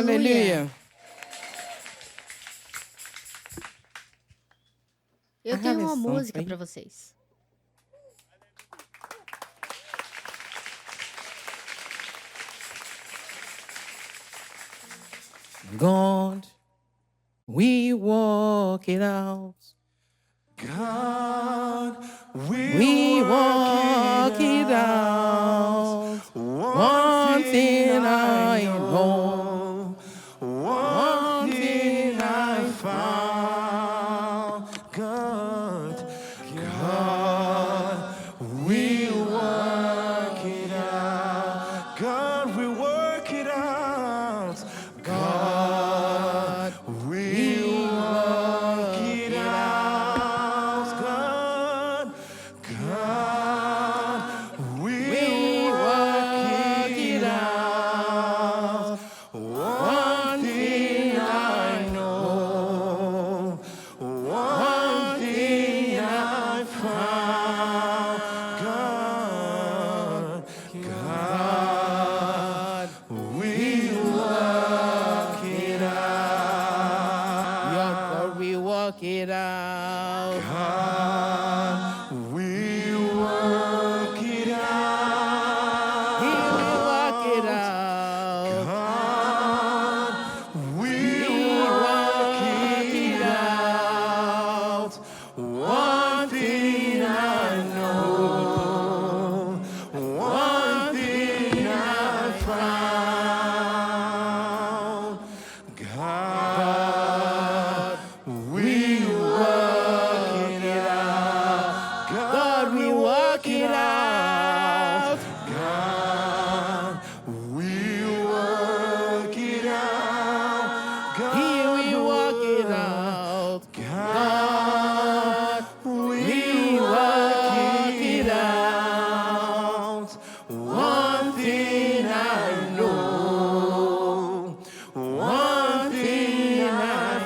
Aleluia. Eu tenho uma música para vocês. God, we walk it out. God, We walk it out. One thing I know. one thing I found. God, we work it out. God, we work it out. God, we work it out. God, we work it out. One thing I know, one thing I found. God, we work it out. God, we walk it out. God, we work it out. We walk it out. God, we work it out. One thing I know, one thing I found. God, we work it out. God, we walk it out. God, we work it out. Here we walk it out. God, we work it out. One thing I know, one thing I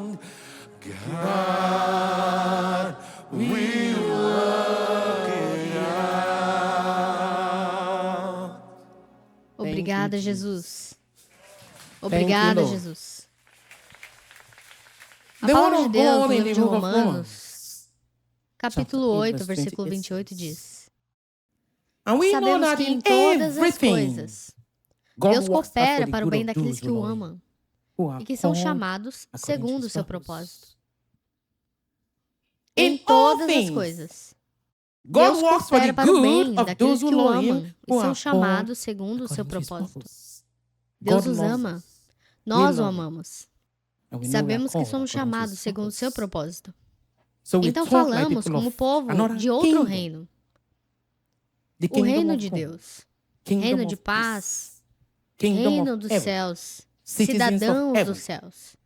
found. God, we work it out. Obrigada, you, Jesus. you, Obrigada, Lord. Jesus. A The palavra word de of Deus God no in livro the de book of Romanos, capítulo Chapter 8, verse versículo 28 28 diz: And we know Sabemos that que em in todas as everything coisas God Deus works out for coopera the para o good bem of daqueles those que o who love amam Him, who are e que são called chamados according to segundo o His seu purpose. propósito. In Em todas all as things, coisas, God Deus works for the coopera para o bem good of daqueles those who que o know Him, amam e who são are called chamados segundo o seu according to His propósito. purpose. Deus God os loves ama, us. nós o love Him. amamos. And we E know we are sabemos que called somos according to chamados His segundo o seu purpose. propósito. So we Então talk like falamos people como of povo another de outro kingdom, reino, the o kingdom reino of de God, Deus, kingdom reino of de paz, peace, kingdom reino of dos heaven, céus, citizens of cidadãos heaven, dos céus,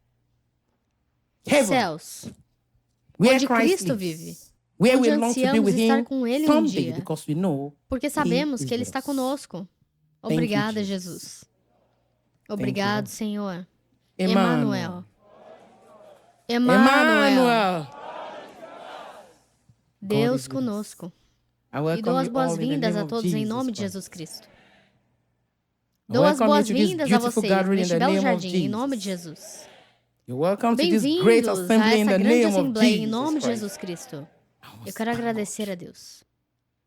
heaven, céus, where onde Christ Cristo lives, vive, where onde we long to be ansiamos with estar Him com Ele um someday, dia, because we know porque He sabemos is que Ele with está us. conosco. Thank you, Obrigada, Jesus. Jesus. Obrigado, Lord. Senhor. Emmanuel. Emanuel. Emanuel. Emmanuel. Deus is with us. conosco. I E welcome dou as you all in the boas-vindas name a of todos em nome de Christ. Jesus Cristo. I Dou as welcome you to this boas-vindas a beautiful vocês gathering in neste the belo name of jardim, em nome de Jesus. Jesus. You're welcome to this great Bem-vindos a assembly in essa the grande name of assembleia em Jesus nome de Christ. Jesus Cristo. Our Eu quero Lord. agradecer a Deus.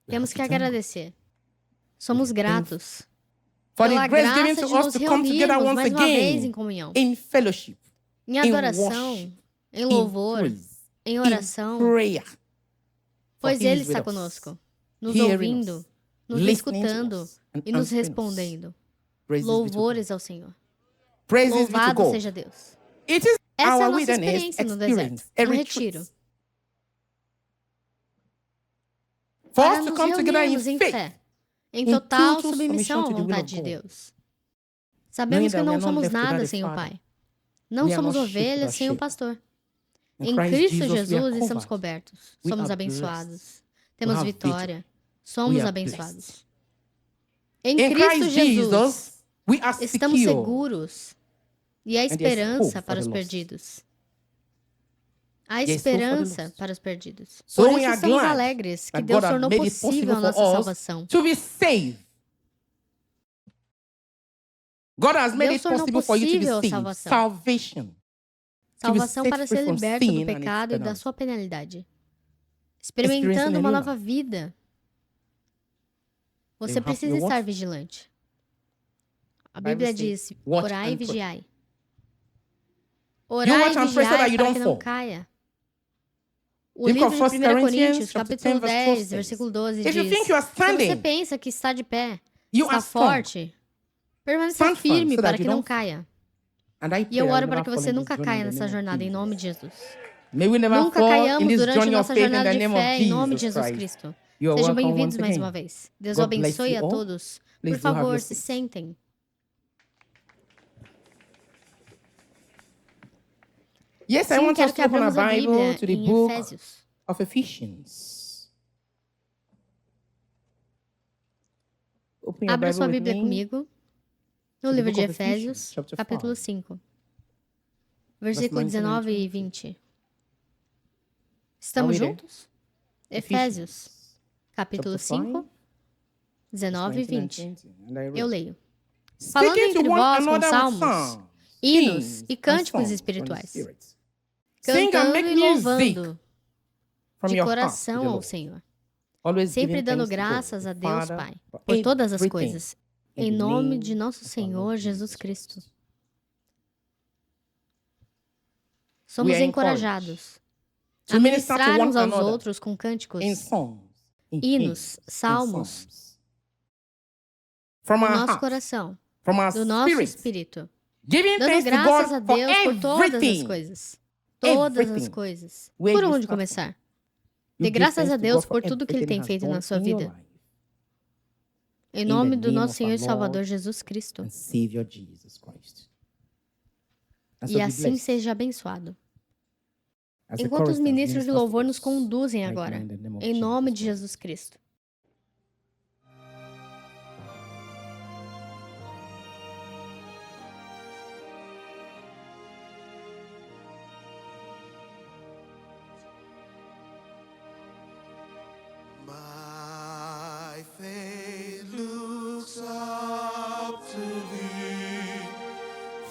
We Temos have que to thank God agradecer. Somos gratos for pela the grace given graça de to us nos to come together reunirmos once mais uma vez em again comunhão, in fellowship, em in adoração, worship, em in louvor, praise, em in oração, prayer. For pois He Ele is with está us, conosco, nos hearing ouvindo, us, nos listening to escutando us, and e nos answering us. respondendo. Praises be to God. Louvores ao Senhor. Praises be to Louvado God. seja Deus. It is Essa é a our nossa wilderness experiência no experience, deserto, a no retreat. retiro. For Para us to nos come together in reunirmos em faith, fé, em in total total submissão à submission to the will of vontade de God, Deus. Sabemos knowing que that we não are not somos left without nada a sem o Father, Pai. Não we are somos not sheep ovelhas without sem o shepherd. pastor. In Em Christ Cristo Jesus we are Jesus estamos covered. cobertos. We Somos are abençoados. blessed. Temos have vitória. We Somos are abençoados. blessed. Em In Cristo Christ Jesus Jesus, we are estamos secure. seguros. E há And there's esperança hope for para the os lost. perdidos. Há There's hope for the esperança lost. para os perdidos. So Por we isso are estamos glad alegres que that Deus God has tornou made it possível possible a for nossa us salvação. to be saved God has made Deus it tornou possible for you to be possível a saved. salvação. Salvation. Salvação set para free ser from liberto sin do and its pecado e da penalty. sua penalidade. Experiencing Experimentando a uma new nova life. vida. Você You have precisa to estar watch. vigilante. A Bible Bíblia says, diz, watch orai e and pray. vigiai. You Orai watch e and pray so that vigiai you para don't que não fall. caia. O Book livro of de 1 1 Corinthians, Coríntios, chapter capítulo 10, verse 10, 12 versículo 12 If you diz, think you are se você standing, pensa que está de pé, you está are strong. forte, permaneça Stand firm firme so para that que you não don't fall. caia. And I E pray eu I will oro para never que fall você in this nunca journey caia in the nessa name of jornada, em nome Jesus. de Jesus. May we never Nunca fall in caiamos this durante journey of nossa faith in jornada the de name of fé, em nome de Jesus Jesus Christ. Cristo. You are Sejam welcome bem-vindos once mais again. uma vez. Deus God bless abençoe you a all. todos. Please Por do have favor, your se seats. sentem. Yes, I Sim, want quero us que to open our abramos a Bible Bíblia to the em book Efésios. of Ephesians. Open your Abra Bible sua with Bíblia me. comigo no the livro book de of Ephesians, Efésios, chapter capítulo 5, 5, versículo 19 e 20. Estamos Are we there? juntos? Efésios, capítulo chapter 5, 19 e 20. And I Eu read. leio. Falando Speaking to entre one vós com another with salmos, psalms, hinos hymns, e and cânticos songs from the espirituais, Spirit. Sing and cantando make e music louvando from de your heart to coração the ao Lord. Senhor, Always sempre giving dando thanks to God, graças the a Deus Father, Pai for por todas as everything coisas, in em the nome name de nosso of our Senhor Lord Jesus Christ. Cristo. Somos are encorajados to a minister to ministrar one uns aos another outros com cânticos, in songs, in hinos, hymns, in salmos, psalms. From do our nosso heart, coração, from our do nosso spirit, espírito, giving dando thanks to graças God a for Deus por todas as everything. coisas. Todas as Everything. coisas. Where Por you onde start começar? You Dê give graças thanks a to Deus God for por tudo que Ele everything tem He has feito done na sua in your vida. life. Em the nome do name nosso of Senhor our e Salvador Lord Jesus Cristo. And Savior Jesus Christ. And so E be assim blessed seja abençoado. as the Enquanto os choristers ministros de ministers louvor to nos us conduzem right now agora, in the name of em nome Jesus de Christ. Jesus Cristo. My faith looks up to thee,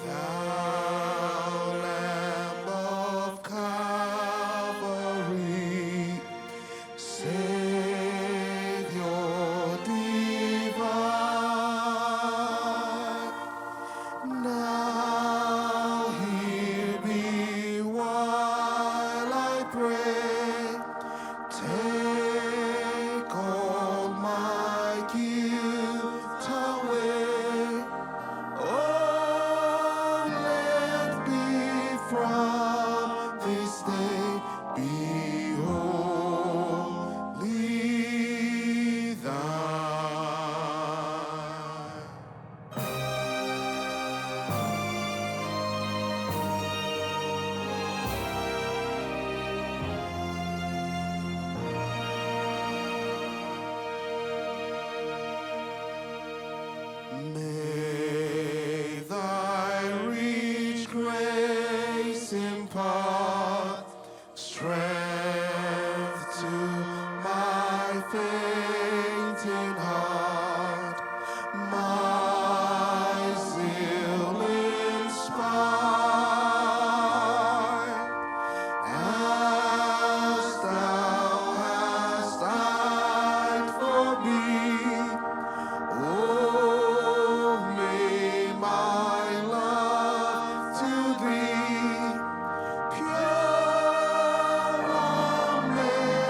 thou Lamb of Calvary, Savior divine. Now hear me while I pray. Take all my guilt away. Oh, let me from this day be wholly thine. May thy rich grace impart strength to my fainting heart, my zeal inspire, as thou hast died for me. Oh, may my love to thee, pure,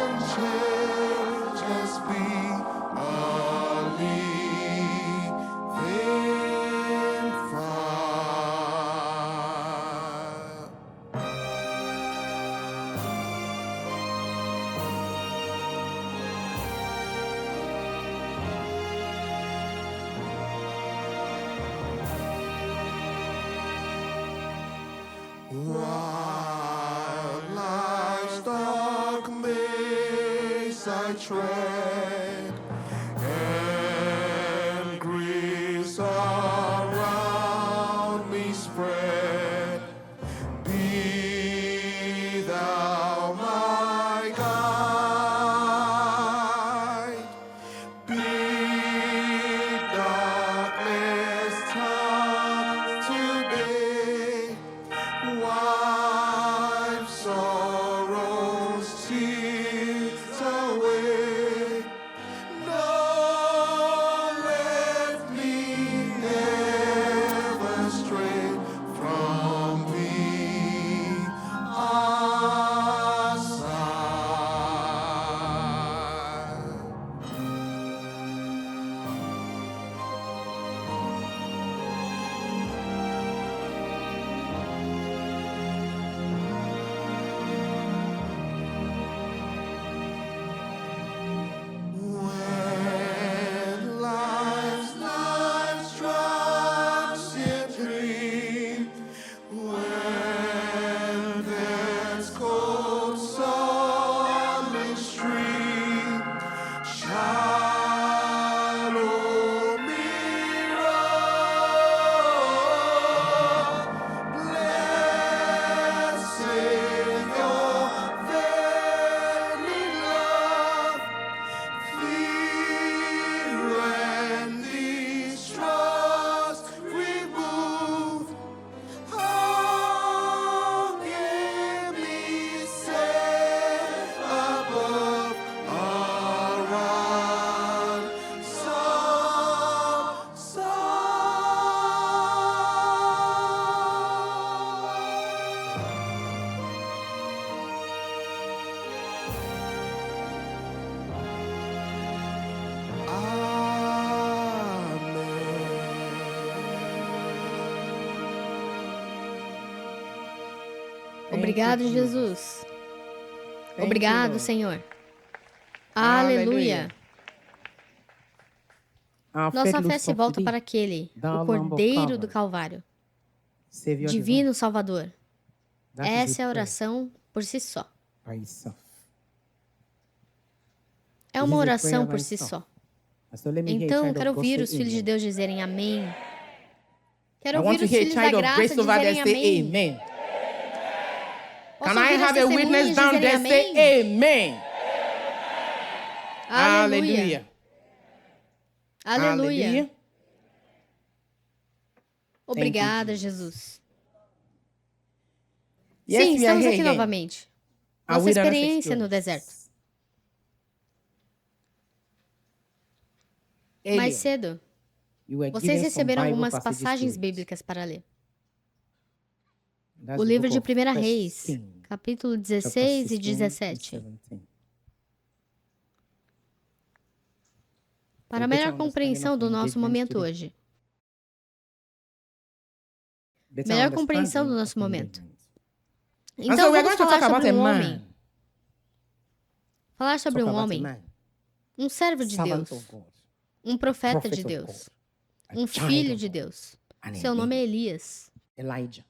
unchanged, be a living fire. While life's dark maze I tread, and griefs around me spread, be thou my guide. Bid darkness turn Obrigado, you, Jesus. Thank you, Obrigado, Lord. Senhor. Aleluia. Aleluia. Our Nossa faith fé looks se up volta to thee, para aquele, thou o Lamb of Cordeiro do Calvary, Calvário, Savior divine. Divino Salvador. That is Essa é a a prayer oração por si só. by itself. É This uma is a oração prayer por by si itself. só. So let me hear a Então, child quero of God ouvir say os filhos de amen. Deus dizerem amém. Quero I want ouvir to os hear a filhos da child of graça grace over there dizerem say amém. amen. Posso Can I ouvir as have a witness testemunhas down dizerem there say amém? amen? Aleluia. Aleluia. Obrigada, Thank you, Jesus. Yes, Sim, we are estamos here aqui again. novamente. Our Nossa wilderness experiência no experience. deserto. Mais Earlier, cedo, you were vocês given some receberam Bible algumas passages passagens to read. bíblicas para ler. That's O the livro book de of 1 First Reis, Kings, capítulo chapter 16 e 16 and 17. 17. Para a better melhor compreensão understanding do of nosso engagement momento today. hoje. Better Melhor compreensão do understanding nosso of momento. engagement. And Então, so we're vamos going to falar talk about sobre a um man. homem. Falar sobre Talk um about a homem, man. um servo de Servant Deus, of God. um profeta Prophet de of Deus, God. A um child filho of de God. Deus. An Seu nome é Elias. Elias. Elijah.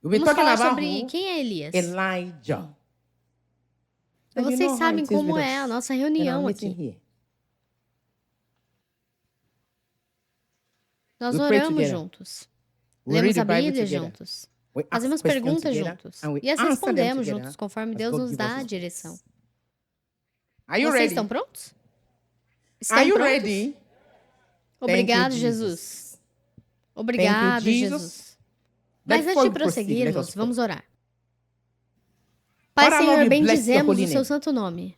We'll be Vamos talking falar about sobre who? quem é Elias. Elijah. E And you vocês know how sabem it is como with é a us nossa in our reunião meeting aqui. here. Nós We pray oramos together. juntos. We Lemos read a the Bible Bíblia together. juntos. We ask Fazemos questions perguntas together, juntos. and we E as answer them respondemos together juntos conforme as Deus God nos gives dá us a His direção. grace. Are you Vocês ready? estão prontos? Are Estão you prontos? ready? Obrigado, Thank you, Jesus. Obrigado, Jesus. Jesus. Mas Before antes de we proceed, let prosseguirmos, us vamos pray. orar. Pai, Father, Lord, Senhor, we bless your bendizemos holy o seu name. santo nome. We Te thank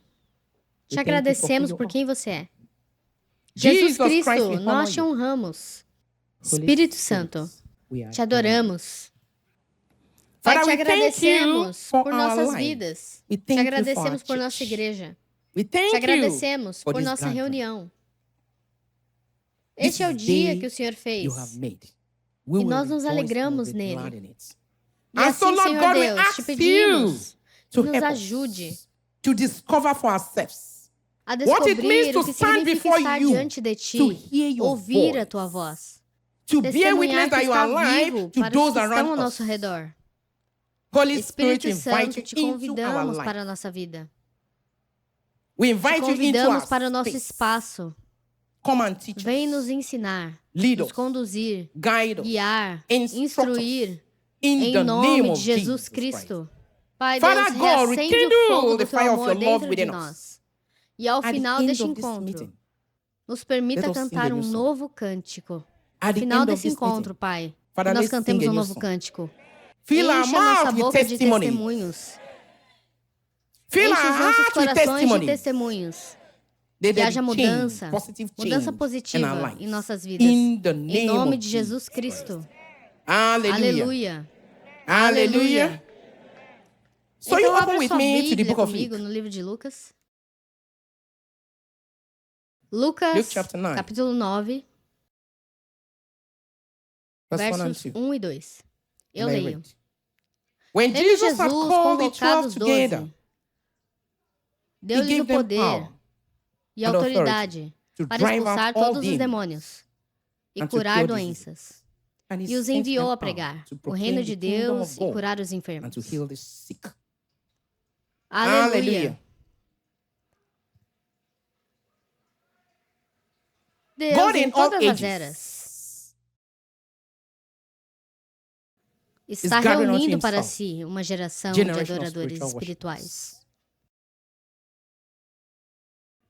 you for who agradecemos you por are. quem você é. Jesus Jesus Christ, we Cristo, honor nós te you. honramos. Holy Espírito Spirit, Santo, we te adore you. adoramos. Pai, Father, te we thank you agradecemos for por our nossas life. vidas. We Te thank you for agradecemos our por nossa church. igreja. We Te thank you agradecemos for por this nossa gathering. reunião. This Este é o is the dia day que o Senhor you fez. have made. We E will nós nos rejoice and alegramos be glad nele. in it. E And so, assim, Lord Senhor God, we Deus, te ask you pedimos to que nos help ajude us to discover for ourselves a what it means descobrir to o que stand significa before estar you, diante de to ti, hear your ouvir a voice, tua voz, to bear testemunhar witness que that you are está alive vivo to para os those que estão around ao us. nosso redor. Holy Spirit, Espírito we invite Santo, you te into our convidamos para a life. nossa vida. We Te invite you into convidamos our para o nosso space. espaço. Come and teach Vem us. nos ensinar, Lead nos us. conduzir, Guide us. guiar, Instruct instruir, us. In em the name nome of de Jesus Jesus Cristo. Christ. Pai Father Deus, God, reacende o rekindle fogo the do teu fire of amor your love dentro de within nós. us. E ao At the final end deste of this encontro, meeting, nos permita let us sing cantar a new um song. novo cântico. At No the final end of desse this encontro, meeting, Pai, que Father, nós let's cantemos sing a um new novo song. cântico. Fill our Enche a nossa mouth with boca de testimony. testemunhos. Fill Enche our os nossos heart with corações de testimony. testemunhos. Let Que there haja be mudança, change, positive mudança change in our positiva lives. em nossas vidas. In the Em name nome of de Jesus Jesus Cristo. Hallelujah. Aleluia. Hallelujah. So you Então, open abra with sua me to the Bíblia book of comigo Luke. no livro de Lucas. Luke Lucas, chapter 9. capítulo 9, Verse 1 and versos 2. 1 e 2. Eu And I leio. read. When Tendo Jesus Jesus had called the convocado 12 os together, 12, he deu-lhes gave o them poder power e and authority autoridade to para drive expulsar out all todos os demons demônios e and to curar cure doenças. diseases. And he E os sent enviou them a out pregar to o proclaim reino the de kingdom Deus of e God curar os and enfermos. to heal the sick. Aleluia. Deus, God em in all todas as eras, ages está gathering unto reunindo para himself si uma geração de generation of adoradores spiritual espirituais.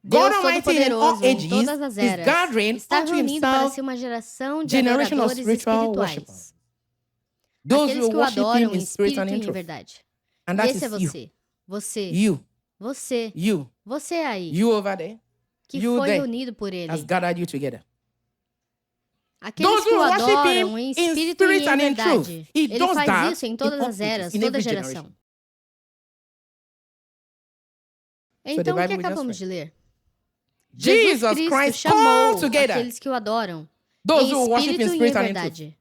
God Deus Almighty in all Todo-Poderoso, em ages todas as is eras, gathering está unto reunindo para himself si uma geração de generation of adoradores spiritual espirituais. worshippers. Those Aqueles who que o worship adoram him em in spirit and espírito e in em truth. verdade. And E that esse é is you. você. Você. You. Você. You. Você aí, You over there. que you foi there reunido por ele. has gathered you together. Aqueles Those que who o worship adoram him em in espírito e spirit em and in verdade. truth. He Ele does faz that isso em in todas all as ages, eras, in toda every geração. generation. Então, o que Bible we just acabamos read. de ler? Jesus Cristo Christ chamou called together aqueles que o adoram those em who worship in espírito e em spirit and in truth. verdade.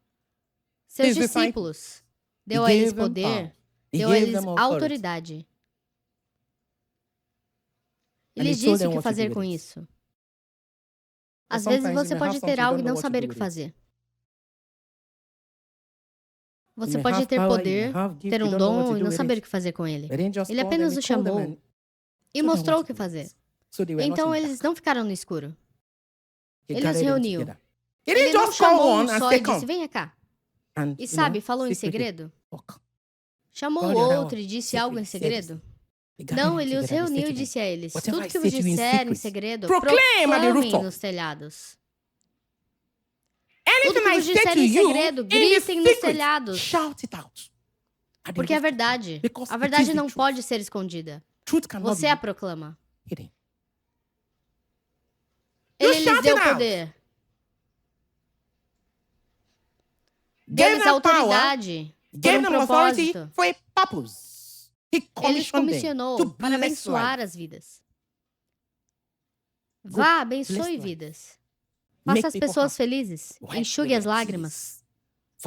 Seus His discípulos. deu a eles poder, deu a eles autoridade. E lhes disse o que fazer com isso. Às vezes você pode ter algo e não saber o que fazer. Você pode ter poder, ter um dom e não saber o que fazer com ele. Ele apenas o chamou e mostrou o que fazer. Então eles não ficaram no escuro. Ele os reuniu. Ele não chamou um só e disse, venha cá. E sabe, falou em segredo? Chamou o outro e disse algo em segredo? Não, ele os reuniu e disse a eles, tudo que vos disser em segredo, proclamem nos telhados. Tudo que vos disser em segredo, gritem nos telhados. Porque é verdade. A verdade não pode ser escondida. Você a proclama. Ele lhes deu poder. Deu-lhes autoridade por um propósito. Ele os comissionou para abençoar as vidas. Vá, abençoe vidas. Faça as pessoas felizes. Enxugue as lágrimas.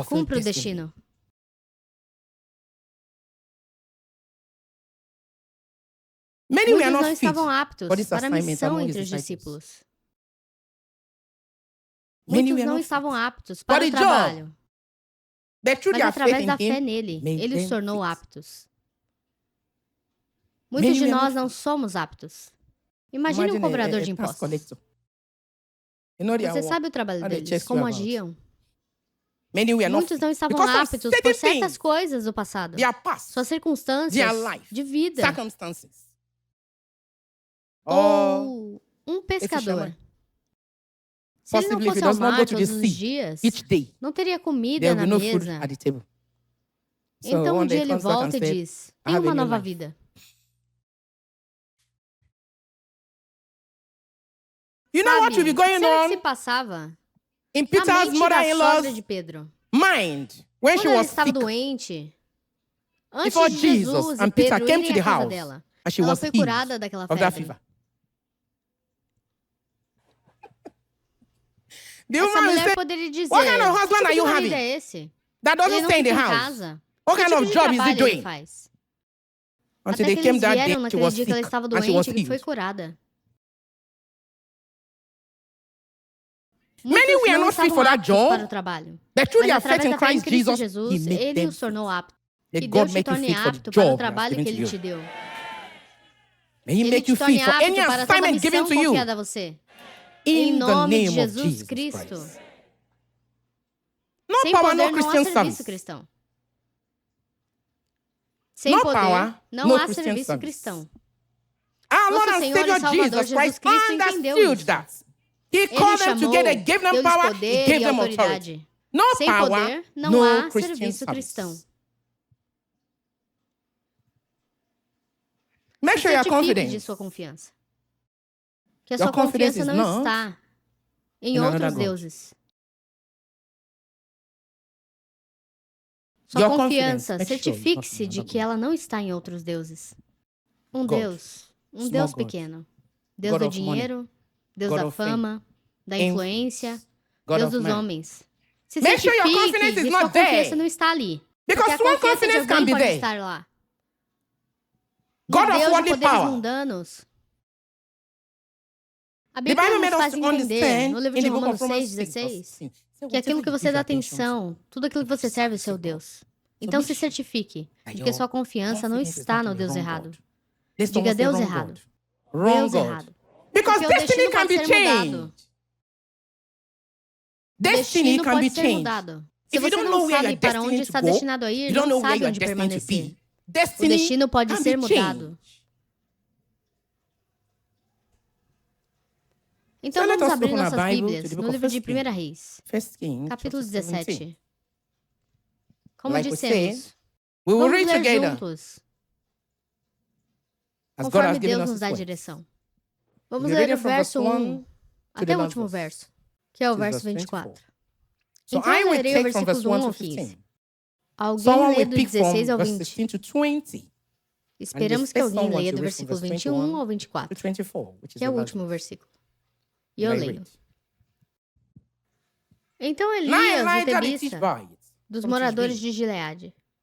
Cumpra o destino. Muitos não estavam aptos para a missão entre os discípulos. Muitos não estavam aptos para o trabalho. Mas através da fé nele, ele os tornou aptos. Muitos de nós não somos aptos. Imagine um cobrador de impostos. Você sabe o trabalho deles, como agiam. Muitos não estavam aptos por certas coisas do passado. Suas circunstâncias de vida. Ou um pescador. Se ele não fosse ao mar todos os dias, não teria comida na mesa. Então um dia ele volta e diz, tem uma nova vida. Sabe o que se passava na mente da sogra de Pedro? Quando ela estava doente, antes de Jesus e Pedro irem à casa dela, ela foi curada daquela febre. Essa mulher poderia dizer, que tipo de marido é esse? Ele não fica em casa. Que tipo de trabalho ele faz? Até que eles vieram naquele dia que ela estava doente e foi curada. Muitos não estavam aptos para o trabalho. Mas através da fé em Cristo Jesus, ele os tornou aptos. Que Deus te torne apto para o trabalho que ele te deu. Ele te torne apto para toda a missão confiada a você. Em nome de Jesus Cristo. Sem poder não há serviço cristão. Sem poder não há serviço cristão. Nosso Senhor e Salvador Jesus Cristo entendeu isso. Ele chamou, deu-lhes poder e autoridade. Sem poder não há serviço cristão. Certifique de sua confiança. Que a sua confiança não está em outros deuses. Sua confiança, certifique-se de que ela não está em outros deuses. Um Deus pequeno. Deus do dinheiro, Deus da fama, da influência, Deus dos homens. Se certifique de que sua confiança não está ali. Porque a confiança de alguém pode estar lá. No Deus de poderes mundanos. A Bíblia nos faz entender, no livro de Romanos 6:16, que aquilo que você dá atenção, tudo aquilo que você serve é seu Deus. Então se certifique de que sua confiança não está no Deus errado. Diga Deus errado. Deus errado. Porque o destino pode ser mudado. Destino pode ser mudado. Se você não sabe para onde está destinado a ir, não sabe onde permanecer. O destino pode ser mudado. Então vamos abrir nossas Bíblias no livro de 1 Reis, capítulo 17. Como dissemos, vamos ler juntos, conforme Deus nos dá a direção. Vamos ler o verso 1 até o último verso, que é o verso 24. Então eu lerei o versículo 1 ao 15. Alguém lê do 16 ao 20. Esperamos que alguém leia do versículo 21 ao 24, que é o último versículo. E eu leio. Então Elias, o tebista, dos moradores de Gileade,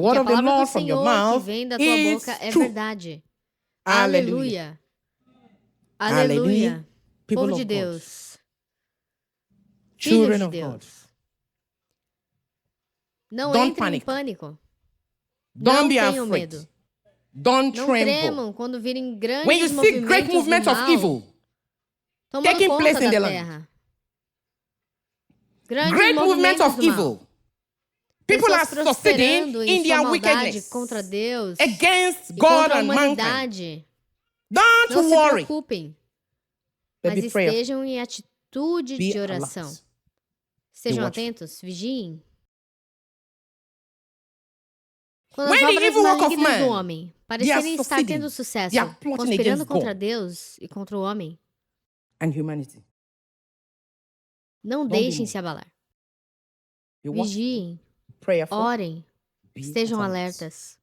word a of the palavra do Lord from your Senhor que mouth vem da tua is boca é true. verdade. Aleluia. Aleluia. Aleluia. People Povo of de God. Deus. Children Filhos de of God. Deus. Não Don't entrem em panic. pânico. Don't Não be tenham afraid. medo. Don't Não tremble. tremam quando virem grandes When you see great movimentos movements do of mal evil tomando taking conta place in da the land, terra. Grandes great movement movimentos of do mal. evil. People are Pessoas succeeding prosperando in em sua their maldade wickedness contra Deus against e God contra a and mankind. humanidade. Don't Não se worry. preocupem, But mas be prayerful. estejam em atitude Be de oração. alert. Estejam watchful. atentos, vigiem. Quando When as the obras evil work of malignas do man, homem parecerem estar succeeding, tendo sucesso, they are plotting conspirando against contra God. Deus e contra o homem, And humanity. não Don't be deixem moved. se abalar. Be watchful. Vigiem, Prayerful. orem, Be estejam at alert. alertas.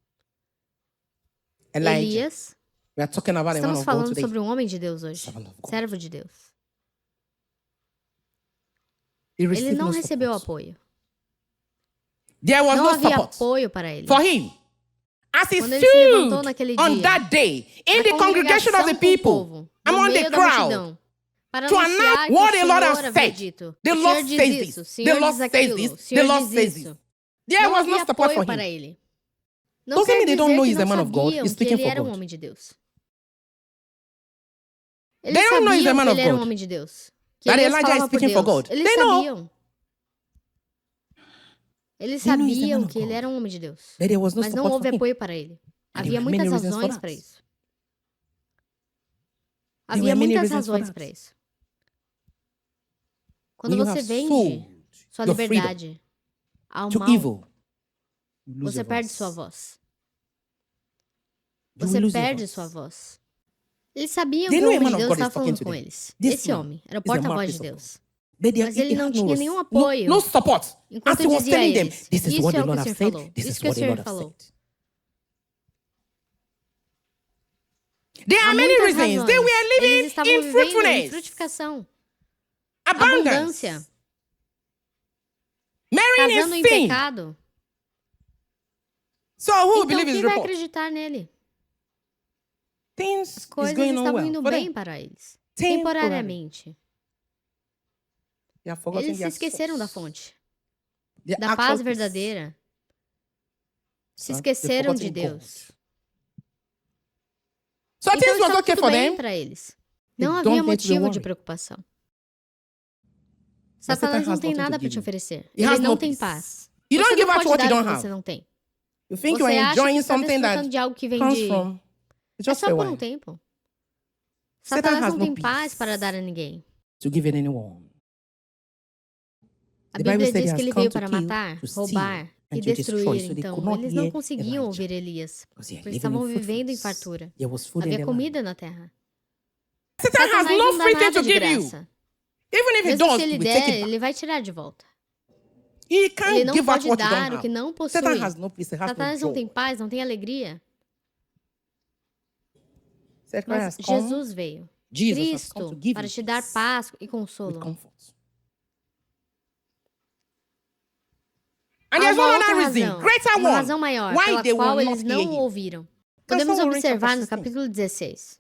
Elijah. Elias, We are talking about a man estamos of God falando today. sobre um homem de Deus hoje, Servant of God. servo de Deus. He Ele received não no recebeu support. apoio. There was Não no havia support apoio para ele. for him. As he Quando ele se levantou stood naquele on dia, that day in na the congregation of the congregação com o people, povo, no among the meio da crowd, multidão, para to anunciar announce que what o the Lord Senhor has havia said. dito. The O Lord Senhor says diz this. isso, o The Senhor Lord diz says aquilo, this. o The Senhor Lord diz says isso. this. There Não was no havia support for apoio para him. ele. Não Doesn't quer mean they don't dizer know que he's a não man of God. sabiam He's que speaking ele for era um God. homem de Deus. They Eles don't know he's a sabiam man que of ele era um God. homem de Deus. Que That Elias Elijah is falava por speaking for Deus. God. Eles They know. sabiam. Eles They know he's a man sabiam of que ele God. era um homem de Deus. That there was no Mas não support houve for him. apoio para ele. And there Havia were muitas many reasons for razões that. para isso. There Havia were many muitas reasons for razões that. para isso. Quando When you você have vende sold sua your freedom liberdade ao to mal, evil, you lose você your perde voice. sua voz. You Você will lose your perde voice. sua voz. Eles sabiam They que o know a homem man de of Deus God is estava talking falando to com them. eles. This Esse man homem era o is the porta-voz de mouthpiece of Deus. But there- Mas ele he não had tinha no, nenhum apoio. no support. As Enquanto he was dizia a telling them, eles, this is isso what é the o que Lord o has Senhor said. falou. This Isso is que o what the Senhor Lord has falou. said. There Há are many muitas reasons. They razões. were Eles living estavam in vivendo em fruitfulness, frutificação, abundance, abundância, marrying casando in em sin. pecado. So who will Então, believe his quem vai report? acreditar nele? Things As is coisas going on estavam well indo for bem them. para eles. Temporary. Temporariamente. They have forgotten Eles se their esqueceram da source, fonte, their da actual paz peace. verdadeira. Se They've esqueceram de forgotten Deus. God. So Então things was estava okay tudo for bem them. para eles. They Não don't havia need to be motivo de worried. preocupação. Satan Satanás não has tem nothing to nada para give te you. oferecer. He Ele has não no tem peace. paz. You don't Você give não out pode what you dar o don't que have. você não tem. You think Você you're acha que enjoying está something desfrutando that de algo que vem comes de... from É just só for a por um while tempo. Satan Satanás has não no tem peace. paz para dar a ninguém. to give it anyone. A The Bible Bíblia said he diz que has ele come veio to para kill, matar, to steal, roubar and e to destroy. destruir. So they Então, could not eles não hear conseguiam Elijah. ouvir Elias, Because they are porque eles living estavam in vivendo em fruitfulness. fartura. There was food in Havia their comida land. na terra. Satan has Satanás no não dá free thing nada to de give you. graça. Even if he Mesmo does, se ele he will take der, it back. ele vai tirar de volta. He Ele can't não give out pode what you don't dar o que have. não possui. Satan has no peace, he has no Satanás não joy. tem paz, não tem alegria. Said Christ Mas has come, Jesus veio. Jesus has come Cristo, to give para you te dar peace paz e with consolo. comfort. And Há there's uma one outra other reason, razão, greater uma one, razão maior why pela they qual will eles not hear não him. ouviram. Podemos someone read observar chapter no 16. capítulo 16.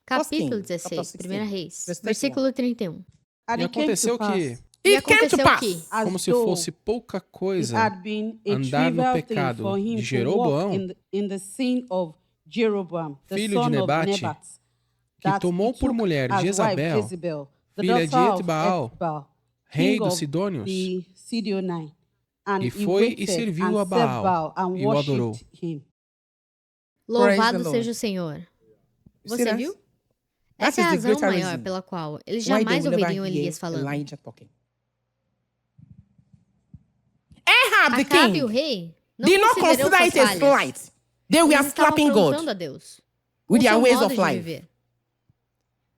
First King, Capítulo chapter 16, 16, 1 Reis, verse 31. versículo 31. And E it came aconteceu to pass, que, E It came to aconteceu pass. que, as como se though fosse pouca it coisa, had been a andar no trivial thing pecado for him de to Jeroboão, walk in the sin of Jeroboam, the filho de son of Nebate, Nebat, que that tomou he por took mulher as wife Jezabel, Jezebel, the filha de daughter of Etbaal, Etbaal, rei king dos of Sidônios, the Sidonai. And e he foi e waited serviu a and served Baal, and e o adorou. worshipped him. louvado the Lord. seja o Senhor. You see Você that? viu? That Essa é a is the razão greater maior reason pela qual eles why they jamais will never ouviriam hear Elias falando. Elijah talking. Ahab the Acabe, o king, rei, não did not considerou consider suas it a falhas. slight. They were Eles estavam slapping afrontando God a Deus. with com their seu ways modo of de life. viver.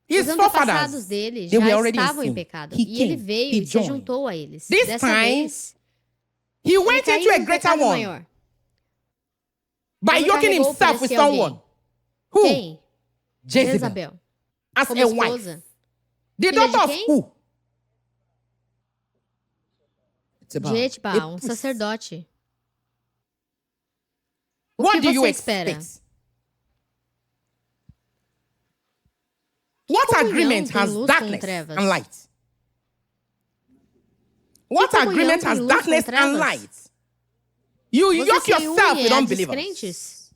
His Os antepassados forefathers, dele they were já already in estavam em sin. pecado. He E ele came, veio he e se joined. juntou a eles. This Dessa time, vez, he ele went caiu into a num greater pecado one maior. by Ele yoking carregou himself para with si alguém. someone. Who? Quem? Jezebel. Jezabel. As Como a wife. esposa. The Filha de daughter of quem? who? Etbaal. De Etbaal, um It- sacerdote. O What que do you você espera? expect? What comunhão agreement tem has luz com darkness trevas? and light? What comunhão agreement tem has luz com darkness and trevas? light? You Você yoke se yourself une with a unbelievers. descrentes?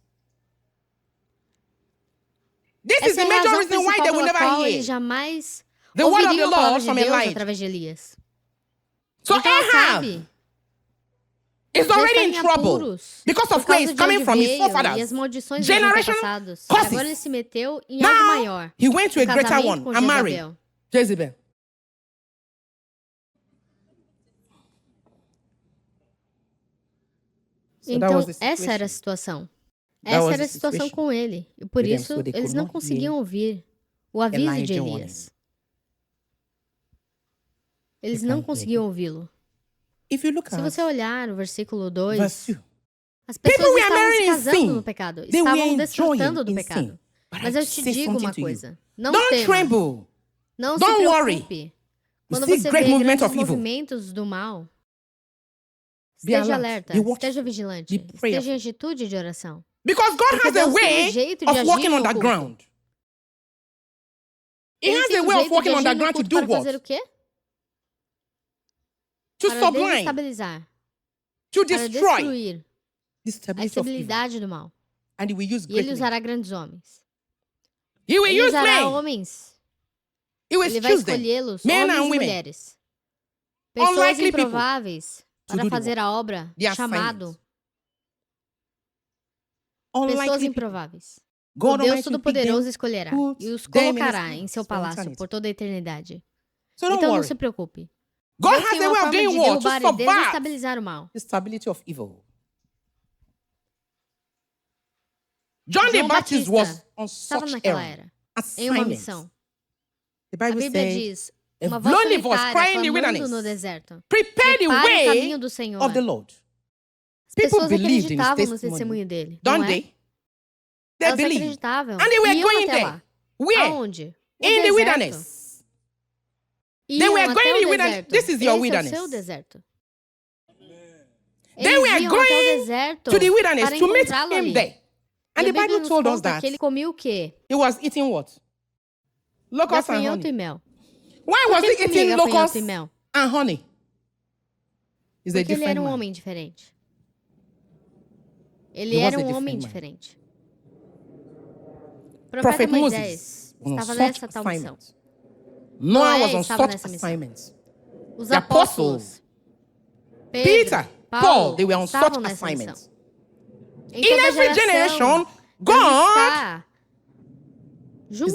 This is Essa é the a major razão reason why principal they will pela never qual hear eles jamais the word of the ouviriam a palavra Lord de from Deus Elijah. através de Elias. So Então Ahab Acabe is já already está in em trouble apuros because por of where causa he's de coming onde from his veio e as forefathers. maldições dos Generation antepassados. E curses. agora ele se meteu em algo Now, maior. he went to a greater Casamento one com and married Jezabel. Jezebel. So that Então, was the essa era a situation. situação. That Essa was era a the situação situation com ele. E por with them, isso, so they eles could não not conseguiam hear ouvir o aviso de Elijah Elias. Eles They não can't hear conseguiam him. ouvi-lo. If you look Se at você olhar o versículo 2, verse 2, as pessoas People were estavam se marrying in casando sin. no pecado. They were Estavam desfrutando enjoying do in pecado. sin. But Mas I eu te say digo something uma to you. coisa. Não Don't tema. tremble. Não Don't se worry. preocupe. Quando see você great vê movement grandes of evil. movimentos do mal, Be esteja alert. alerta, Be watchful. esteja vigilante, Be prayerful. esteja em atitude de oração. Because God Porque has a Deus tem way jeito de of agir walking no on that culto. ground. He Ele has tem a um way of jeito de walking on agir that no ground to culto do para fazer o what? quê? To Para sublime, desestabilizar, to para destroy destruir the a stability of evil. estabilidade do mal. And he will use E great ele men. usará grandes homens. He will Ele use usará men. homens. He will Ele vai choose them. escolhê-los, Men homens and e women. mulheres. Pessoas Unlikely people improváveis to para do the fazer a obra, The chamado. assignment. Pessoas Unlikely people. improváveis. O God Deus Almighty pick Todo-Poderoso them, escolherá put e os them in his colocará em hands seu for palácio eternity. por toda a eternidade. So don't Então não worry. se preocupe. God Deus has tem a uma way of forma de doing what? To derrubar e subvert desestabilizar o mal. the stability of evil. John the João Baptist Batista was on estava such naquela errand. era, em uma Assignment. missão. The A Bible Bíblia says, diz, a uma voz lonely voice solitária crying in the clamando wilderness, no deserto. prepare the Prepare o way caminho do Senhor. of the Lord. As People pessoas believed in his acreditavam no testimony, testemunho dele, don't não é? they? They Elas believed. acreditavam. And they were Iam going até there. lá. Where? Aonde? No In the deserto. wilderness. Iam were até going o in the wilderness. deserto. This is your Esse wilderness. É o seu deserto. They Eles were iam até o going deserto to the wilderness para to meet encontrá-lo him ali. there. E And the a Bíblia Bible nos told us conta that que ele comia o quê? he was eating what? Locusts and Gafanhoto honey. e mel. Why Por was que he ele comia eating gafanhoto locusts e mel? and honey? He's a Porque ele different era um man. homem diferente. Ele He was era a um homem different man. diferente. O profeta Prophet Moisés Moses was on estava such nessa tal missão. assignment. Noah was on estava such nessa missão. assignment. Os The apóstolos, Peter, Pedro, Paul, Paulo, they were on estavam such nessa assignment. missão. Em In toda every geração, generation, Deus God está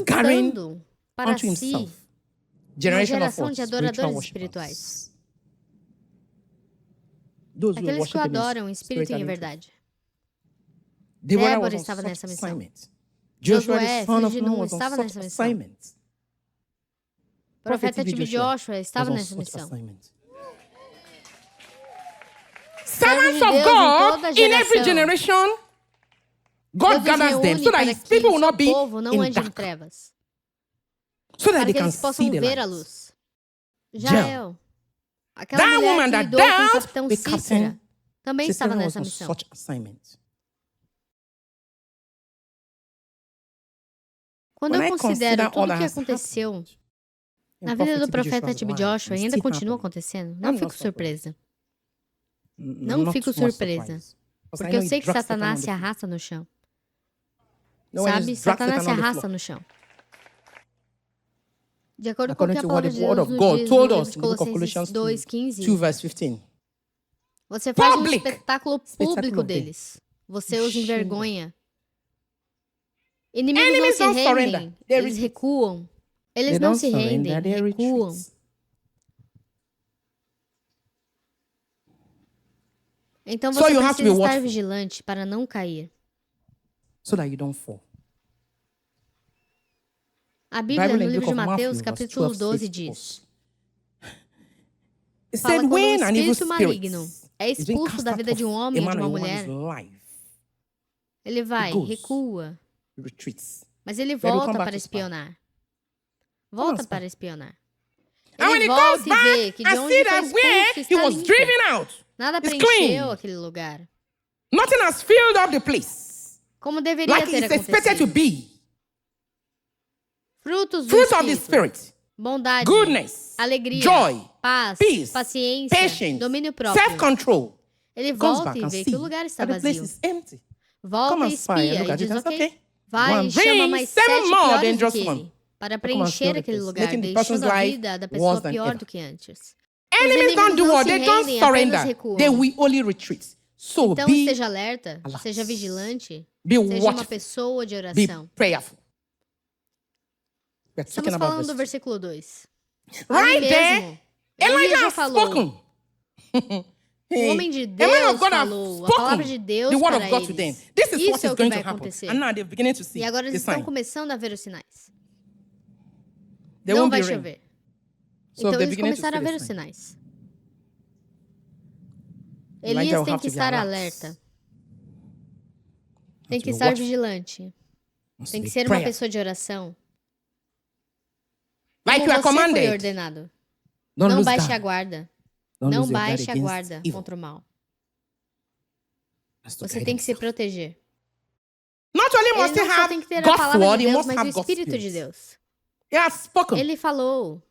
gathering juntando para unto si himself uma generation of geração what? de Spiritual adoradores worshippers. espirituais. Those who Aqueles que o worship in adoram em spirit espírito e and em in truth. verdade. Deborah Débora was on estava such nessa missão. assignment. Joshua, Josué, the son of filho de Nun, Nun, was on estava such nessa missão. assignment. O profeta TB Tibi Joshua estava was on nessa such missão. assignment. Servos Servants de of Deus em God toda in every geração. generation, God Deus os gathers them reúne so that para his que people o will seu not be povo não in ande em dark, trevas. so that Para they que can eles possam see the ver a light. luz. Jael, aquela That mulher woman que that lidou com o dealt capitão with Cícera, Captain também estava Sisera was nessa on missão. such assignment. Quando When eu I considero consider all tudo o that que has aconteceu happened in na vida do Prophet profeta Joshua's Tibi life, Joshua, and ainda still continua happening, acontecendo, não I'm fico not surprised. surpresa. Não Not fico too much surpresa. surprised. Because I Porque know eu he sei que drags Satan Satanás on se the floor. arrasta no chão. No, when Sabe? he drags Satanás se Satan on the arrasta floor. no chão. De acordo com o que According a to what palavra the de word Deus of nos God diz told no us livro in de the book of Colossenses Colossians 2:15, 2 verse 15. você faz um Public. espetáculo Espetáculo público dele. deles. Você os Shame. envergonha. Inimigos Enemies não don't se surrender. rendem, They eles retreat. recuam. Eles They não don't se rendem, surrender, they recuam. retreat. Então So você you have to be precisa estar watchful. vigilante para não cair. So that you don't fall. A Bíblia, Bible no in the livro book de of Mateus, Matthew, verse capítulo 12 12, says to diz: us. It fala said, quando when o an evil espírito maligno spirit é is being expulso cast da out vida de um of homem a ou de man uma or a woman's mulher, life, ele vai, goes. recua, he retreats. mas ele Then he volta come back para to spy. espionar. Volta spy. para espionar. And when Ele he volta goes e vê back que de and onde see foi that where expulso he está was limpo. driven out, Nada it's preencheu clean. aquele lugar, Nothing has filled up the place como deveria like ter it's expected to acontecido. be. Frutos do Fruit of the Espírito, Spirit, bondade, goodness, alegria, joy, paz, peace, paciência, patience, domínio próprio. self-control. Ele Comes volta back e and vê see que o lugar está that the place vazio. is empty. Volta Come e and spy and espia look e at it diz, and say, ok, okay, vai go e and chama bring mais 7 7 more piores do dangerous que ones. ele, para Come and preencher fill the aquele place, lugar, making the person's deixando a life vida da pessoa worse than pior ever. do que antes. inimigos enemies don't do não what? se They don't rendem, apenas surrender. recuam. They will only retreat. So Então be esteja alerta, alert. seja vigilante, Be seja uma watchful. pessoa de Be oração. prayerful. We're talking Estamos about falando do verse versículo 2. Right Ali there, mesmo, Elijah Elias já has falou. spoken. O homem de The man Deus of God has falou, a palavra de spoken Deus the word para of God to them. eles. This is what Isso é is o que going vai to happen. acontecer. And now they're beginning to see E agora eles the estão sign. começando a ver os sinais. There Não won't be vai rain. chover. So Então they're eles beginning to começaram a see ver the os sign. sinais. Elijah Elias will tem have que to be estar alert. alerta. Tem to que be estar watchful. vigilante. Must Tem be que ser uma prayer. pessoa de oração. Like Como you are você foi commanded. ordenado. Don't Não lose baixe a guard. guarda. Don't Não lose your guard baixe a against guarda evil. contra o mal. Has to Você guide tem que se himself. proteger. Not only must Ele he não só have tem que ter a God's palavra word, de he Deus, must mas o have God's Espírito de spirit. Deus. He has spoken. Ele falou.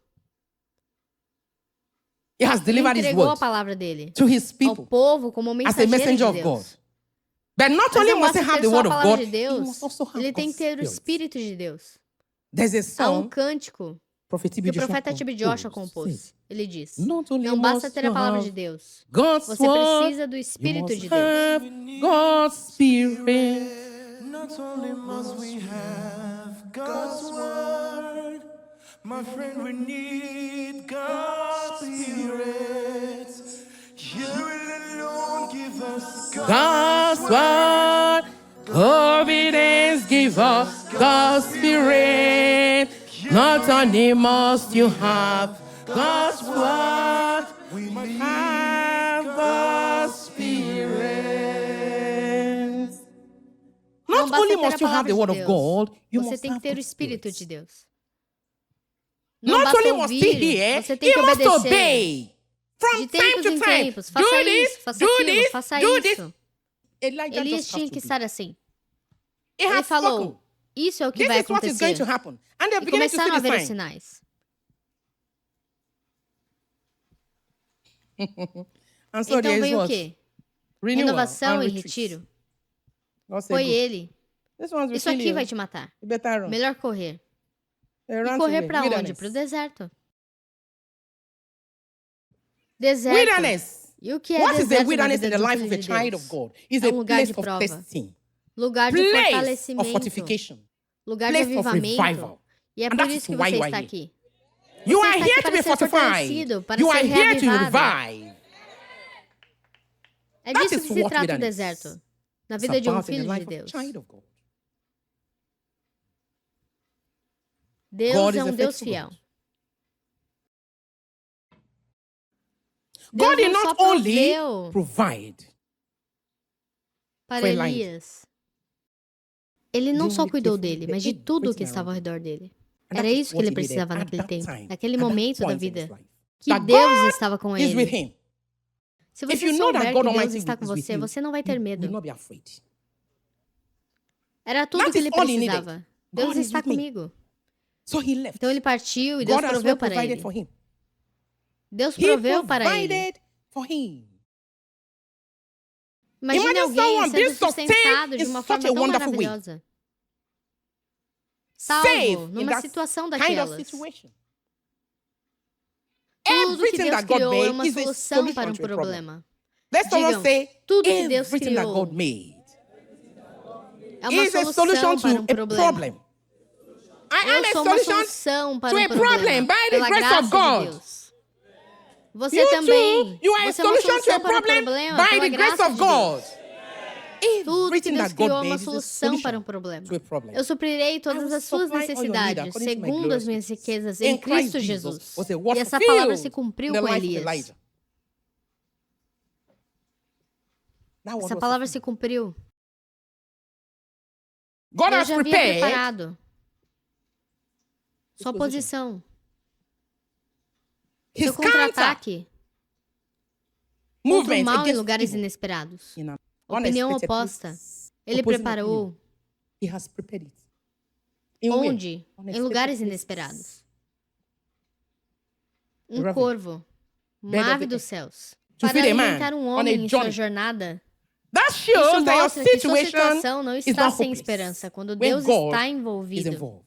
He has Ele delivered his entregou a word palavra dele to his ao people povo como as a mensageiro messenger de of God. Deus. But not Mas only não must he basta have ter the só a word of palavra God, de he Deus. must also have Ele tem God's que ter o spirit. Espírito de Deus. There's a Há um song cântico Prophet que o TB Joshua profeta T.B. Joshua composed. compôs. Ele diz: Not only não basta must ter a you palavra have de Deus. God's Você word, precisa do you Espírito must de Deus. have God's spirit. Not only must we have God's word, my friend, we need God's spirit. You will alone give us God's word, obedience give us God's spirit. Not only must you have God's word, we have God's spirit. Não Not basta only ter a must you have palavra the de word of Deus. God, you Você must tem que have ter o God's Espírito spirit. de Deus. Não Not basta only must he ouvir, hear, você tem he que must obedecer. obey. From De time tempos to em time. tempos. Faça Do isso, this, faça do aquilo, this, faça do this. isso. Elijah Elias just tinha has que to do. estar assim. He Ele has falou, spoken. isso é o que This vai is what is going acontecer. to happen. And they're E beginning to see começaram a the ver os sign. sinais. And so Então there is veio o what? quê? Renewal Renovação and e retreat. retiro. God said, Foi "Go. ele. This one's will Isso kill aqui you. vai te matar. You better run. Melhor correr. Run E to correr where? pra onde? Wilderness. Pro deserto. Deserto. Wilderness. E o que é What is a deserto na wilderness vida in the de um life of filho a de child Deus? of God? Is É a um lugar place de of prova. testing. Lugar de Place of fortalecimento. fortification. Lugar de Place of avivamento. revival. E é And por that isso is que why você you are está here. aqui. You Você are está here aqui to para be ser fortalecido, fortified. para You ser are here to reavivado. revive. É That disso is que se what trata o wilderness deserto. Na It's vida de um about in the filho de life of a Deus. child of God. Deus God é is a um Deus faithful fiel. God. Deus God did não só not only proveu provide. para for Elijah. Elias. Ele não Didn't só he cuidou pray for dele, the mas de everything tudo que around estava ao him? redor dele. And Era that is isso que what ele he needed precisava at naquele that tempo, time, naquele at that momento da point in his vida. life. Que That Deus God estava com is with ele. him. Se If você you know that souber God que Deus Almighty está com is with você, you, você não vai ter you medo. will not be afraid. Era tudo That que is ele all he needed. precisava. Deus God is está with me. comigo. So he left. Então ele partiu e Deus God has proveu well para provided ele. for him. Deus He proveu para ele. provided for him. Imagine Imagine alguém someone sendo being sustentado sustained de in uma such forma a tão wonderful way. maravilhosa. Safe Salvo in numa that situação kind of daquelas. situation. Tudo que Everything Deus that God criou é uma made is a solução para solution um to a problem. problema. Let someone Digam, say, tudo que Deus everything that criou God made é uma is a solução solution para to um a problema. problem. I am Eu a sou uma solution solução para to um a problem problema, by the pela grace graça of God. de Deus. Você You também. too, you are a Você é uma solution to a solução para um problem problema, by pela the grace graça of de God. Deus. Tudo que Everything Deus that criou God é uma made is a solução para um solution problema. to a problem. Eu suprirei todas will as suas supply all your need necessidades, according to my segundo glorious as minhas riches. riquezas In em Christ Cristo Jesus Jesus. was a word E essa palavra se fulfilled cumpriu in the com life of Elias. Elijah. That word Essa was palavra fulfilled. se cumpriu. God Deus has já havia prepared preparado sua position. posição, his seu counter contra-ataque contra o movement mal em against lugares evil. inesperados. In an Opinião unexpected oposta. places. Ele Opposing preparou opinion. He has prepared it. In where? onde? Em Unexpected lugares places. inesperados. Um Raven. corvo, Bird uma of ave the dos air. céus, To para feed a man alimentar um on a homem em sua journey. jornada. That Isso shows that your mostra que sua situation situação não is está not sem hopeless. esperança quando When Deus God está is envolvido. involved.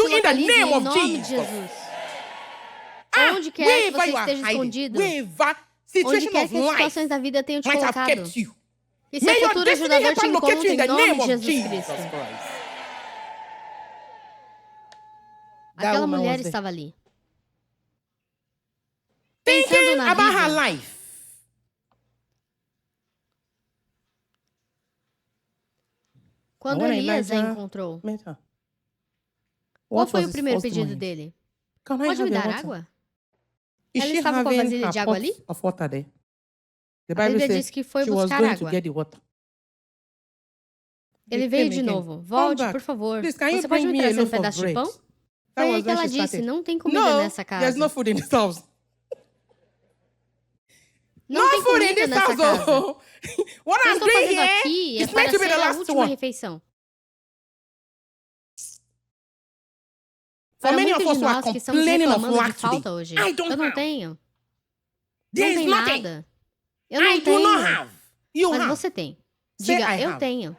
you in the localize name em of nome de Jesus. Jesus. Onde quer que wherever você you are esteja hiding, escondido, wherever onde situation quer of que as life situações da vida tenham te might have colocado, kept you. que May seu your futuro destiny ajudador te helper locate encontre you in em the nome name de of Jesus Jesus Cristo. Christ. That Aquela woman mulher was there. estava ali, pensando Thinking na about her vida, life. quando when Elias a Elijah encontrou. met her, Qual what foi was o his primeiro first pedido demand? dele? Can I Pode me have your dar water? água? Is Ela she estava com a having vasilha her de água pot ali? of water there? The A Bible Bíblia says diz que foi she was buscar going to água. get the water. Ele He veio came de again. novo. Come Volte, back. por favor. Please, can you Você pode bring me me a trazer um loaf of pedaço de bread? pão? That Foi aí was que when ela she disse, started. não tem comida No, nessa there's no casa. food in this house. Não tem No food in comida this nessa house. casa. Oh. What O que eu I'm estou doing fazendo here aqui é is meant para to be ser the a last última one. refeição. For Para many of muitos us de who are nós que estamos complaining of reclamando de lack falta today, hoje, I don't eu não have. tenho. There Não is tem nothing. nada. Eu não I do not tenho. have. You Mas have. você tem. Say Diga, I eu have. tenho.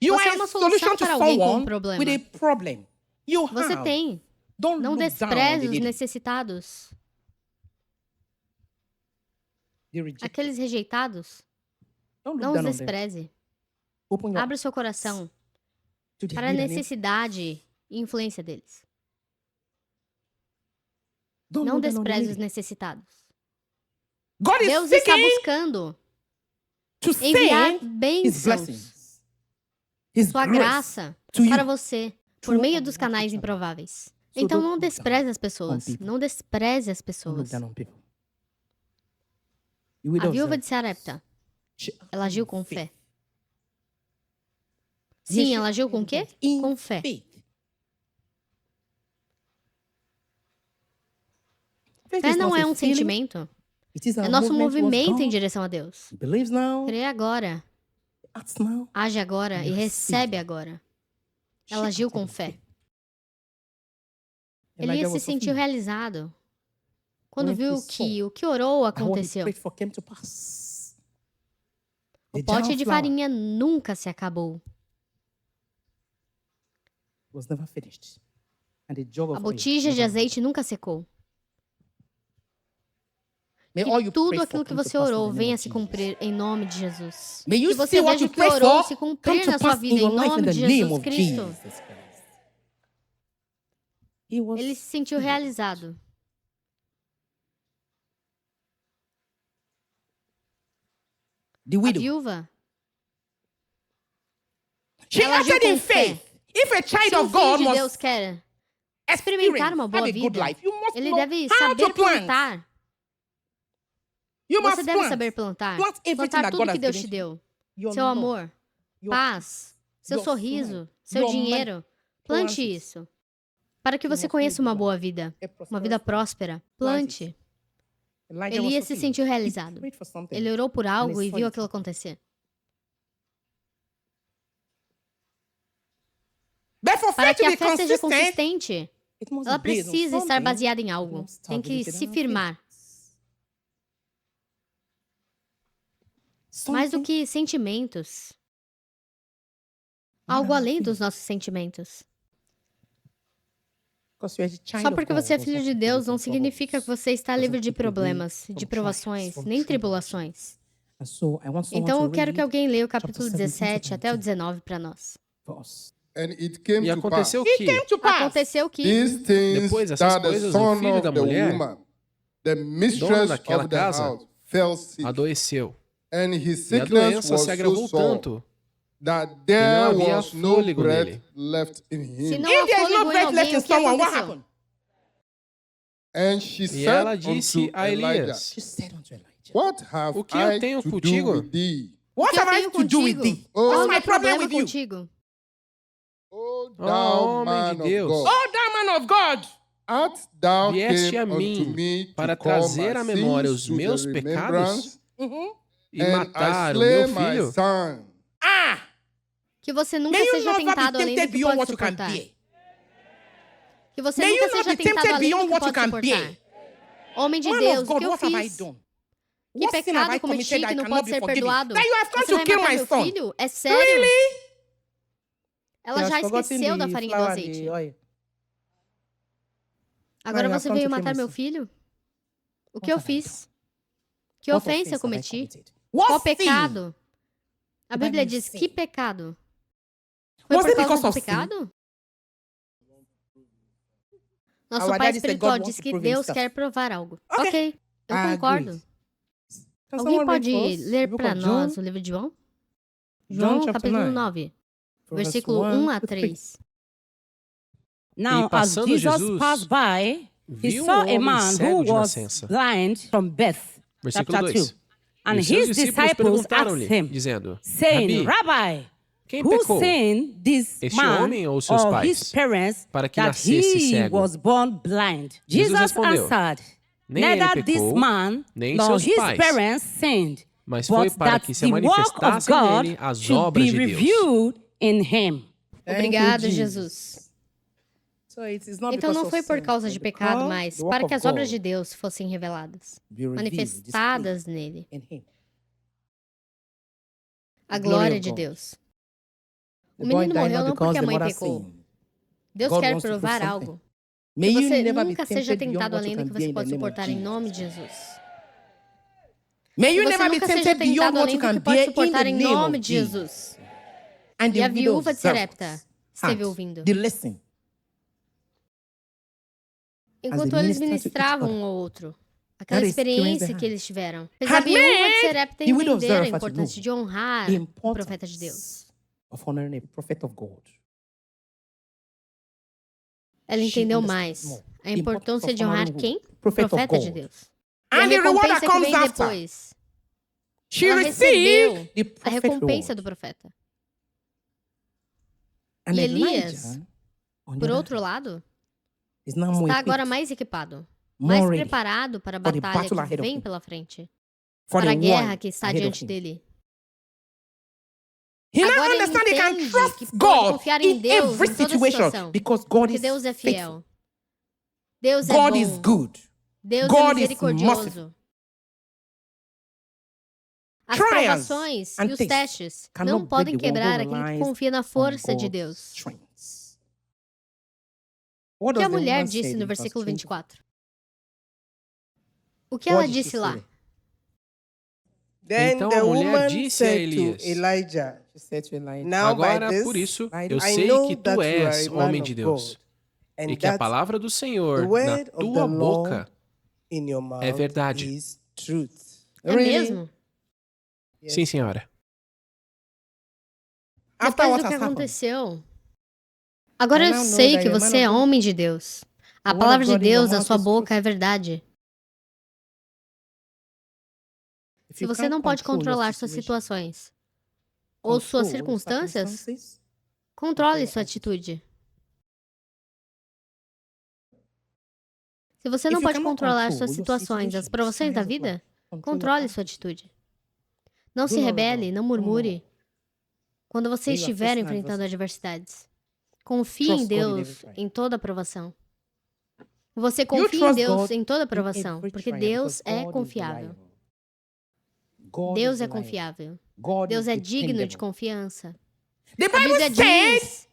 You Você é are uma a solução solution to para alguém com um someone problema. with a problem. You Você have. tem. Don't Não look down on despreze the os needy, necessitados. the rejected. Aqueles rejeitados, Don't look não os down on them. despreze. Open your Abra o seu coração to the para a need and need. necessidade e influência deles. Don't Não look down on the despreze os needy. necessitados. God is Deus está seeking buscando to enviar send His bênçãos, blessings, His sua grace graça to you. para você por To meio all dos the canais other. improváveis. So Então don't não look down despreze as pessoas. people. Não despreze as Don't look pessoas. down on people. You A widow of viúva de Zarephath, Sarepta, she ela agiu acted com in faith. fé. Yes, Sim, she ela agiu acted com in o quê? faith. In Com fé. faith. Fé is não not é a um feeling, sentimento. it is a É nosso movement towards movimento em God. direção a Deus. He believes now, Crê agora, acts now. age agora e You recebe receive. agora. She Ela agiu acted com in fé. faith. Elias Elijah se was sentiu fulfilled. realizado quando When he viu saw que o que orou that what he aconteceu. prayed for came to pass. O The jar pote of de flour farinha nunca se acabou. was never finished. And the jug A of oil botija de never azeite nunca secou. May all Que you tudo pray for aquilo que come to você pass in orou the name venha of se Jesus. cumprir em nome de Jesus. May you Que você see what veja you o que pray orou for se come cumprir to na sua pass in vida em your life in nome the de name Jesus of Cristo. Jesus Christ. He was Ele se sentiu healed. realizado. The A widow. viúva, She ela agiu acted in com fé. faith. If a child Se um of God filho de Deus must quer experience, experimentar uma boa have a good vida, life, you must ele know deve how saber to plant. plantar. You Você must deve plant. saber plantar. Plant everything Plantar that tudo God que has Deus given te to you. deu. Your Seu love, amor, your paz, seu your sorriso, smile, seu your money. dinheiro. Plante Plant it. isso. Para que You você must conheça live uma a boa vida. a Uma vida prosperous life. próspera. Plant it. Plante. Elijah was Elias se fulfilled. sentiu He realizado. prayed for something. Ele orou por algo he e saw viu it aquilo happen. acontecer. But for Para faith que to a be fé seja consistent, consistente, it must ela be based on precisa estar something. baseada em It algo. must Tem que stability se in our firmar. faith. Mais do Something que sentimentos. more Algo than our além faith. dos nossos sentimentos. Because you are the child Só of porque God você é does filho not de keep Deus you não from significa que troubles. você está Doesn't livre de keep you away problemas, from de trials, provações, from nem tribulations. tribulações. And so I want someone Então to eu quero que read alguém leia o chapter capítulo 17 to 17 até o 19 19 para nós. for us. And it came E to pass, aconteceu o It que? came to pass. Aconteceu que these things Depois dessas that the coisas, o son filho of da the mulher, woman, the dono mistress daquela of the casa, house, fell sick, adoeceu. and his E a sickness doença was se so agravou sore tanto that que não there havia was no fôlego breath nele. left in se him. não If há there is no fôlego em breath left alguém, in o que someone, what aconteceu? happened? And she E said ela unto disse a Elijah, Elias: She said unto Elijah, what have O que eu I tenho to contigo? do with thee? What O que eu have I tenho to do with contigo? thee? Oh, Qual é What's o my meu problem problema with you? contigo? O Ó, thou homem man de of Deus, God, Oh, thou man of God, art thou vieste came a unto mim me to para call trazer my à memória sins os to meus the pecados remembrance, e and I matar o slay meu my filho? son. ah, Que você nunca may you seja never tentado be além do tempted que beyond pode what you can suportar. bear. Que você May nunca you not seja be tentado tempted além do beyond que what you pode can bear. suportar. Homem de Man Deus, of o God, que eu what have I fiz? done? Que What sin have pecado I cometi committed that que I não cannot pode be ser forgiven? perdoado? That you have come Você to vai kill matar my meu son? filho? É sério? Really? Ela He já has forgotten esqueceu da the farinha e do flour and the azeite. oil. Agora você veio matar meu filho? O que eu fiz? Que ofensa eu cometi? Qual pecado? A Bíblia diz, que pecado? Foi por causa do pecado? Nosso pai espiritual diz que Deus quer provar algo. Ok, eu concordo. Alguém pode ler para nós o livro de João? João, capítulo 9, versículo 1 a 3. Now, as Jesus passed by, he saw a man who was blind from birth. Versículo Chapter 2. 2. And E seus his discípulos disciples perguntaram-lhe, asked him, dizendo, saying, Rabi, Rabbi, quem who pecou, sinned this este man homem ou seus or pais, his parents para que that nascesse he cego? was born blind? Jesus Jesus respondeu, answered, nem ele neither this pecou, man nem nor seus his pais, parents sinned, mas foi but para that que se the work of manifestassem God nele as should obras be de Deus. revealed in him. Obrigada, Jesus. Então não foi por causa de pecado, mas para que as obras de Deus fossem reveladas, manifestadas nele. A glória de Deus. O menino morreu não porque a mãe pecou. Deus quer provar algo. Que você nunca seja tentado além do que você pode suportar em nome de Jesus. Que você nunca seja tentado além do que pode suportar em nome de Jesus. E a viúva de Sarepta esteve ouvindo. Enquanto eles ministravam um ao outro. Aquela experiência que eles tiveram. Fez a viúva de Sarepta entender a importância de honrar o profeta de Deus. Ela entendeu mais a importância de honrar quem? O profeta de Deus. E a recompensa que vem depois. Ela recebeu a recompensa do profeta. E Elias, por outro lado, está agora mais equipado, mais preparado para a batalha que vem pela frente, para a guerra que está diante dele. Agora ele entende que pode confiar em Deus em toda situação, porque Deus é fiel. Deus é bom. Deus é misericordioso. As provações e os testes não podem quebrar aquele que confia na força de Deus. O que a mulher disse no versículo 24? O que ela disse lá? Então a mulher disse a Elias, agora por isso eu sei que tu és homem de Deus, e que a palavra do Senhor na tua boca é verdade. É mesmo? Sim, senhora. Depois do que aconteceu, agora eu sei que você é homem de Deus. A palavra de Deus na sua boca é verdade. Se você não pode controlar suas situações ou suas circunstâncias, controle sua atitude. Se você não pode controlar suas situações, as provações da vida, controle sua atitude. Não se rebele, não murmure. Quando você estiver enfrentando adversidades, confie em Deus em toda aprovação. Você confia em Deus em toda aprovação, porque Deus é confiável. Deus é confiável. Deus é digno de confiança. A Bíblia diz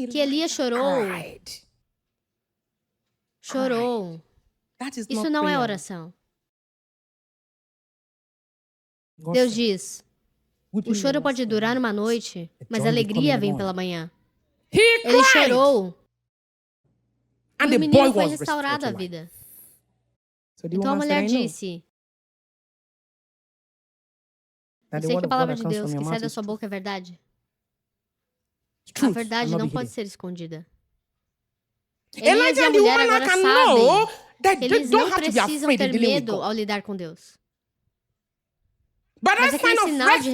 que Elias chorou. Chorou. Isso não é oração. Deus diz, o choro pode durar uma noite, mas a alegria vem pela manhã. Ele chorou. E o menino foi restaurado à vida. Então a mulher disse, eu sei que a palavra de Deus que sai da sua boca é verdade. A verdade não pode ser escondida. Elias e a mulher agora sabem que eles não precisam ter medo ao lidar com Deus. Mas aquele sinal de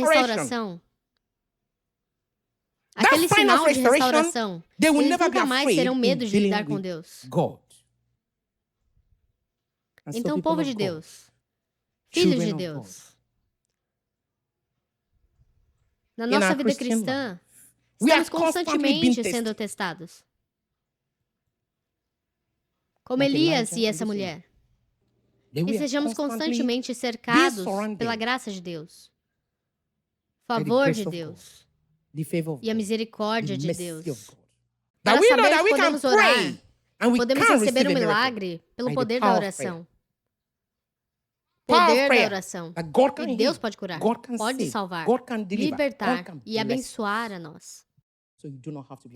restauração, eles nunca mais terão medo de lidar com Deus. Então, povo de Deus, filhos de Deus, na nossa vida cristã, estamos constantemente sendo testados. Como Elias e essa mulher. E sejamos constantemente cercados pela graça de Deus, favor de Deus e a misericórdia de Deus. Para saber que podemos orar Podemos receber um milagre pelo poder da oração. Poder da oração. E Deus pode curar, pode salvar, libertar e abençoar a nós.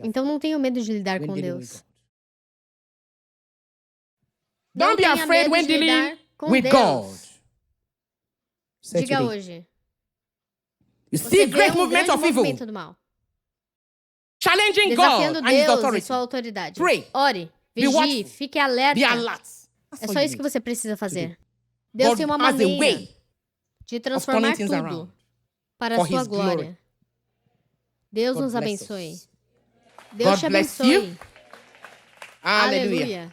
Então não tenha medo de lidar com Deus. Não tenha medo de lidar com Deus. Diga hoje. Você vê um grande movimento do mal. Desafiando Deus e sua autoridade. Ore, vigie, fique alerta. É só isso que você precisa fazer. Deus tem uma maneira de transformar tudo para a sua glória. Deus nos abençoe. Deus te abençoe. Aleluia.